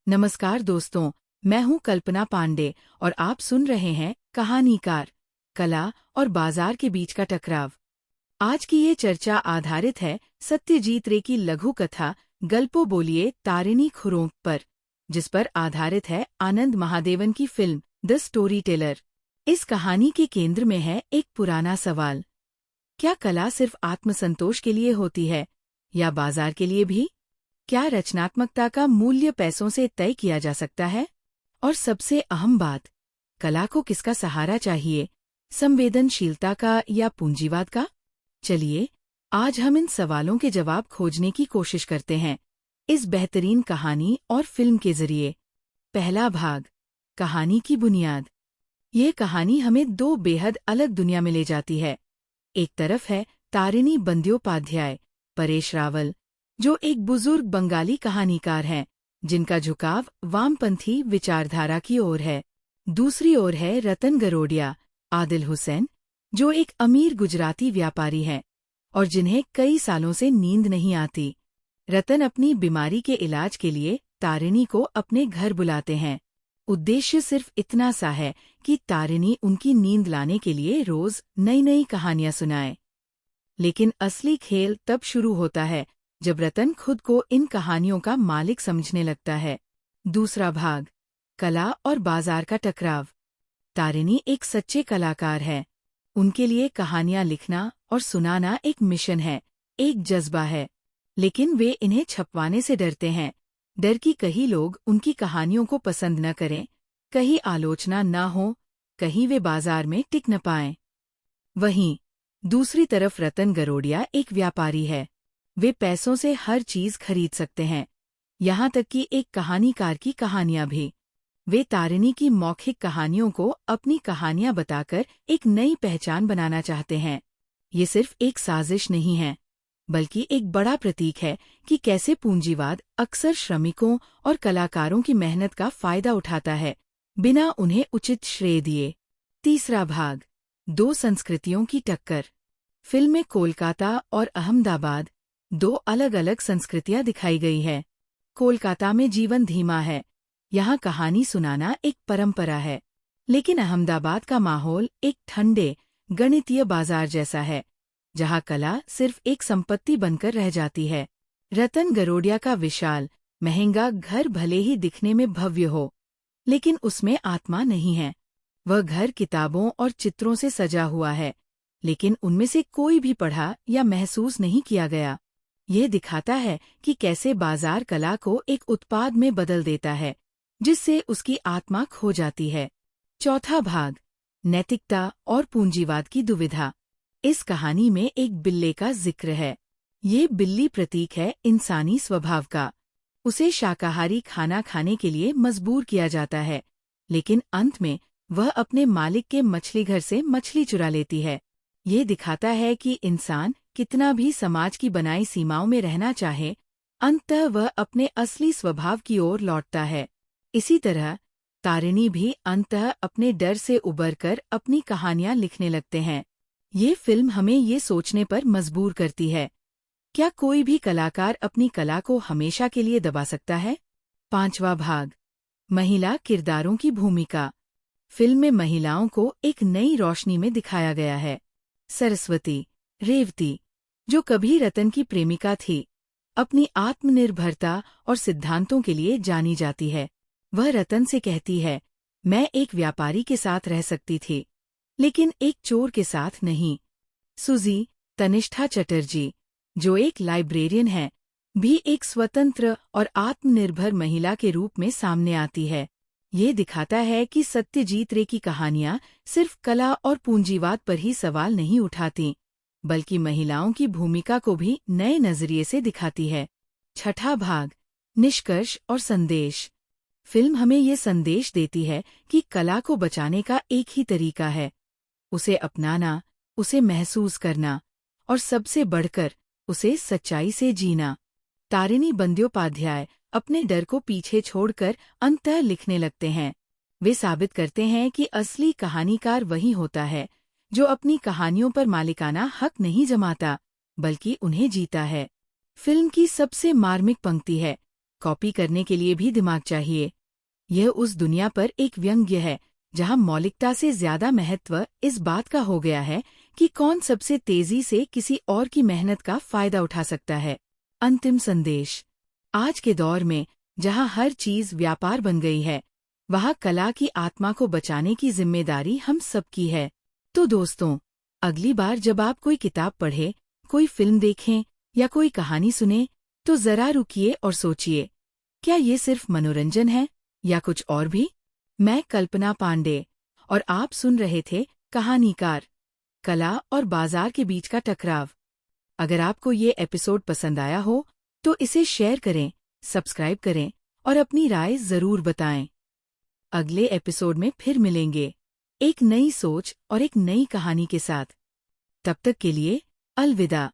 नमस्कार दोस्तों, मैं हूं कल्पना पांडे और आप सुन रहे हैं कहानीकार, कला और बाजार के बीच का टकराव। आज की ये चर्चा आधारित है सत्यजीत रे की लघु कथा गल्पो बोलिए तारिणी खुरों पर, जिस पर आधारित है आनंद महादेवन की फिल्म द स्टोरी टेलर। इस कहानी के केंद्र में है एक पुराना सवाल: क्या कला सिर्फ आत्मसंतोष के लिए होती है या बाजार के लिए भी? क्या रचनात्मकता का मूल्य पैसों से तय किया जा सकता है? और सबसे अहम बात, कला को किसका सहारा चाहिए, संवेदनशीलता का या पूंजीवाद का? चलिए, आज हम इन सवालों के जवाब खोजने की कोशिश करते हैं इस बेहतरीन कहानी और फिल्म के जरिए। पहला भाग, कहानी की बुनियाद। ये कहानी हमें दो बेहद अलग दुनिया में ले जाती है। एक तरफ है तारिणी बंद्योपाध्याय, परेश रावल, जो एक बुजुर्ग बंगाली कहानीकार हैं, जिनका झुकाव वामपंथी विचारधारा की ओर है। दूसरी ओर है रतन गरोडिया, आदिल हुसैन, जो एक अमीर गुजराती व्यापारी हैं और जिन्हें कई सालों से नींद नहीं आती। रतन अपनी बीमारी के इलाज के लिए तारिणी को अपने घर बुलाते हैं। उद्देश्य सिर्फ इतना सा है कि तारिणी उनकी नींद लाने के लिए रोज नई नई कहानियां सुनाए। लेकिन असली खेल तब शुरू होता है जब रतन खुद को इन कहानियों का मालिक समझने लगता है। दूसरा भाग, कला और बाजार का टकराव। तारिणी एक सच्चे कलाकार है। उनके लिए कहानियां लिखना और सुनाना एक मिशन है, एक जज्बा है। लेकिन वे इन्हें छपवाने से डरते हैं। डर कि कहीं लोग उनकी कहानियों को पसंद न करें, कहीं आलोचना न हो, कहीं वे बाजार में टिक न पाएं। वहीं दूसरी तरफ रतन गरोडिया एक व्यापारी है। वे पैसों से हर चीज खरीद सकते हैं, यहाँ तक कि एक कहानीकार की कहानियां भी। वे तारिणी की मौखिक कहानियों को अपनी कहानियां बताकर एक नई पहचान बनाना चाहते हैं। ये सिर्फ एक साजिश नहीं है, बल्कि एक बड़ा प्रतीक है कि कैसे पूंजीवाद अक्सर श्रमिकों और कलाकारों की मेहनत का फायदा उठाता है, बिना उन्हें उचित श्रेय दिए। तीसरा भाग, दो संस्कृतियों की टक्कर। फिल्म में कोलकाता और अहमदाबाद, दो अलग अलग संस्कृतियां दिखाई गई है। कोलकाता में जीवन धीमा है, यहाँ कहानी सुनाना एक परंपरा है। लेकिन अहमदाबाद का माहौल एक ठंडे, गणितीय बाजार जैसा है, जहाँ कला सिर्फ एक संपत्ति बनकर रह जाती है। रतन गरोडिया का विशाल, महंगा घर भले ही दिखने में भव्य हो, लेकिन उसमें आत्मा नहीं है। वह घर किताबों और चित्रों से सजा हुआ है, लेकिन उनमें से कोई भी पढ़ा या महसूस नहीं किया गया। यह दिखाता है कि कैसे बाजार कला को एक उत्पाद में बदल देता है, जिससे उसकी आत्मा खो जाती है। चौथा भाग, नैतिकता और पूंजीवाद की दुविधा। इस कहानी में एक बिल्ले का जिक्र है। ये बिल्ली प्रतीक है इंसानी स्वभाव का। उसे शाकाहारी खाना खाने के लिए मजबूर किया जाता है, लेकिन अंत में वह अपने मालिक के मछली घर से मछली चुरा लेती है। ये दिखाता है कि इंसान कितना भी समाज की बनाई सीमाओं में रहना चाहे, अंततः वह अपने असली स्वभाव की ओर लौटता है। इसी तरह तारिणी भी अंततः अपने डर से उबरकर अपनी कहानियां लिखने लगते हैं। ये फिल्म हमें ये सोचने पर मजबूर करती है, क्या कोई भी कलाकार अपनी कला को हमेशा के लिए दबा सकता है? पांचवा भाग, महिला किरदारों की भूमिका। फिल्म में महिलाओं को एक नई रोशनी में दिखाया गया है। सरस्वती, रेवती, जो कभी रतन की प्रेमिका थी, अपनी आत्मनिर्भरता और सिद्धांतों के लिए जानी जाती है। वह रतन से कहती है, मैं एक व्यापारी के साथ रह सकती थी, लेकिन एक चोर के साथ नहीं। सुजी, तनिष्ठा चटर्जी, जो एक लाइब्रेरियन है, भी एक स्वतंत्र और आत्मनिर्भर महिला के रूप में सामने आती है। ये दिखाता है कि सत्यजीत रे की कहानियां सिर्फ कला और पूंजीवाद पर ही सवाल नहीं उठाती, बल्कि महिलाओं की भूमिका को भी नए नजरिए से दिखाती है। छठा भाग, निष्कर्ष और संदेश। फिल्म हमें ये संदेश देती है कि कला को बचाने का एक ही तरीका है, उसे अपनाना, उसे महसूस करना और सबसे बढ़कर उसे सच्चाई से जीना। तारिणी बंद्योपाध्याय अपने डर को पीछे छोड़कर अंततः लिखने लगते हैं। वे साबित करते हैं कि असली कहानीकार वही होता है जो अपनी कहानियों पर मालिकाना हक नहीं जमाता, बल्कि उन्हें जीता है। फिल्म की सबसे मार्मिक पंक्ति है, कॉपी करने के लिए भी दिमाग चाहिए। यह उस दुनिया पर एक व्यंग्य है जहां मौलिकता से ज्यादा महत्व इस बात का हो गया है कि कौन सबसे तेजी से किसी और की मेहनत का फायदा उठा सकता है। अंतिम संदेश। आज के दौर में जहां हर चीज व्यापार बन गई है, वहां कला की आत्मा को बचाने की जिम्मेदारी हम सबकी है। तो दोस्तों, अगली बार जब आप कोई किताब पढ़े, कोई फिल्म देखें या कोई कहानी सुने, तो जरा रुकिए और सोचिए, क्या ये सिर्फ मनोरंजन है या कुछ और भी? मैं कल्पना पांडे, और आप सुन रहे थे कहानीकार, कला और बाजार के बीच का टकराव। अगर आपको ये एपिसोड पसंद आया हो, तो इसे शेयर करें, सब्सक्राइब करें और अपनी राय जरूर बताएं। अगले एपिसोड में फिर मिलेंगे, एक नई सोच और एक नई कहानी के साथ। तब तक के लिए अलविदा।